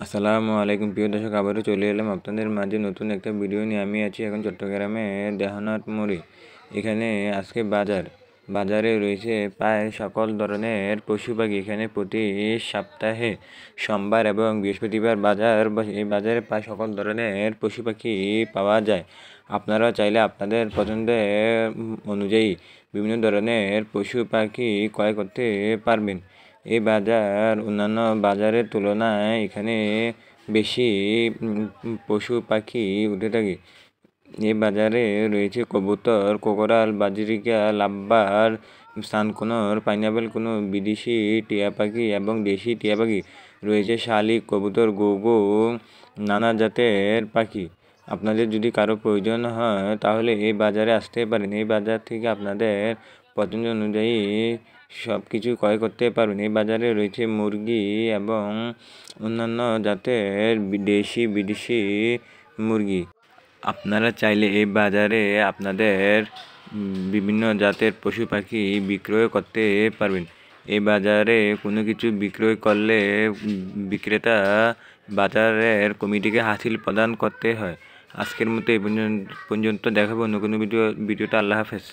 আসসালামু আলাইকুম প্রিয় দর্শক, আবারও চলে এলাম আপনাদের মাঝে নতুন একটা ভিডিও নিয়ে। আমি আছি এখন চট্টগ্রামে দেহনাথ মোড়ে। এখানে আজকে বাজারে রয়েছে প্রায় সকল ধরনের পশু পাখি। এখানে প্রতি সপ্তাহে সোমবার এবং বৃহস্পতিবার বাজার বসে। এই বাজারে প্রায় সকল ধরনের পশু পাখি পাওয়া যায়। আপনারা চাইলে আপনাদের পছন্দের অনুযায়ী বিভিন্ন ধরনের পশু পাখি ক্রয় করতে পারবেন। এই বাজার অন্যান্য বাজারের তুলনায় এখানে বেশি পশু পাখি উঠে থাকে। এই বাজারে রয়েছে কবুতর, কোকরাল, বাজরিকা, লাভবার, সানকোনর, পাইনাপেল কোনো, বিদেশি টিয়া পাখি এবং দেশি টিয়া পাখি রয়েছে, শালিক, কবুতর, ঘুঘু, নানা জাতের পাখি। আপনাদের যদি কারো প্রয়োজন হয় তাহলে এই বাজারে আসতে পারেন। এই বাজার থেকে আপনাদের পছন্দ অনুযায়ী সব কিছু ক্রয় করতে পারবেন। এই বাজারে রয়েছে মুরগি এবং অন্যান্য জাতের দেশি বিদেশি মুরগি। আপনারা চাইলে এই বাজারে আপনাদের বিভিন্ন জাতের পশু পাখি বিক্রয় করতে পারবেন। এই বাজারে কোনো কিছু বিক্রয় করলে বিক্রেতা বাজারের কমিটিকে হাসিল প্রদান করতে হয়। আজকের মতো এই পর্যন্ত দেখাবো অন্য কোনো ভিডিওটা। আল্লাহ হাফেজ।